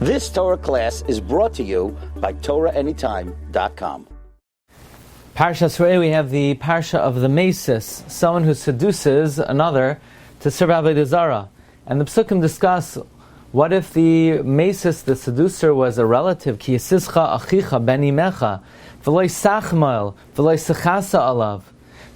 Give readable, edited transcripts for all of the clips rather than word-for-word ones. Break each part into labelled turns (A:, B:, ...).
A: This Torah class is brought to you by TorahAnytime.com.
B: Parshas, we have the Parsha of the MEISIS, someone who seduces another to serve Avodah Zarah. And the Psukim discuss, what if the MEISIS, the seducer, was a relative? Ki yisischa achicha ben imecha, v'lo yisachmal, v'lo yisachasa alav.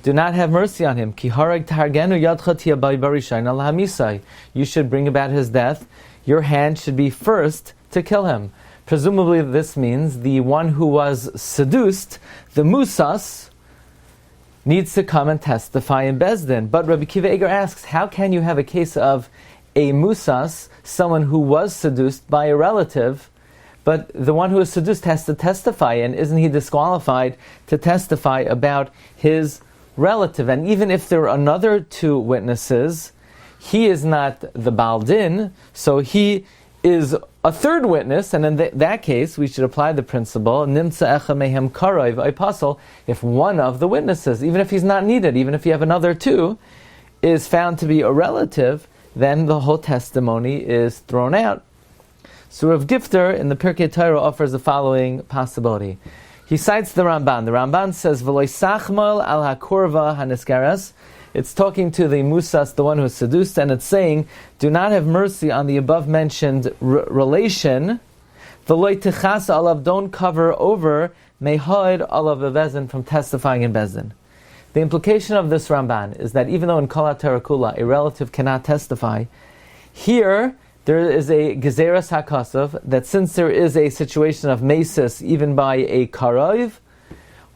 B: Do not have mercy on him. Ki harag targenu yadcha tiyabai barishayin al hamisai. You should bring about his death. Your hand should be first to kill him. Presumably this means the one who was seduced, the musas, needs to come and testify in Bezdin. But Rabbi Akiva Eiger asks, how can you have a case of a musas, someone who was seduced by a relative, but the one who was seduced has to testify, and isn't he disqualified to testify about his relative? And even if there are another two witnesses, he is not the Baal Din, so he is a third witness, and in that case, we should apply the principle, Nimtza echa mehem karov apostle, if one of the witnesses, even if he's not needed, even if you have another two, is found to be a relative, then the whole testimony is thrown out. So Rav Gifter in the Pirkei Torah offers the following possibility. He cites the Ramban. The Ramban says, V'lo sachmal al hakorva hanisgaras. It's talking to the musas, the one who is seduced, and it's saying, do not have mercy on the above-mentioned relation. V'lo tichasa alav, don't cover over mehoid alav bevezin, from testifying in Bezdin. The implication of this Ramban is that even though in Kol HaTorah Kula a relative cannot testify, here there is a gezeras hakasav, that since there is a situation of MEISIS even by a karov,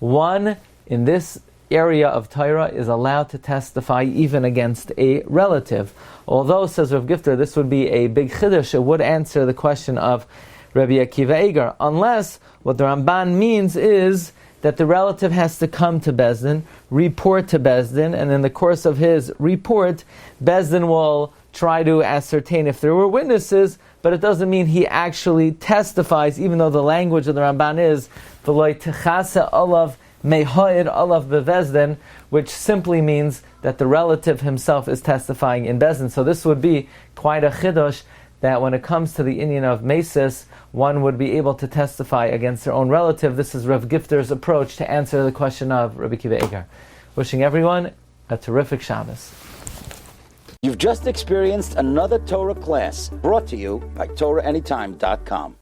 B: one in this area of Torah is allowed to testify even against a relative. Although, says Rav Gifter, this would be a big Chiddush, it would answer the question of Rabbi Akiva Eiger, unless what the Ramban means is that the relative has to come to Bezdin, report to Bezdin, and in the course of his report, Bezdin will try to ascertain if there were witnesses, but it doesn't mean he actually testifies, even though the language of the Ramban is v'lo techasa olav mehoid olav bevezdin, which simply means that the relative himself is testifying in Bezdin. So this would be quite a chiddush, that when it comes to the Indian of MEISIS, one would be able to testify against their own relative. This is Rav Gifter's approach to answer the question of Rabbi Akiva Eiger. Wishing everyone a terrific Shabbos.
A: You've just experienced another Torah class brought to you by TorahAnytime.com.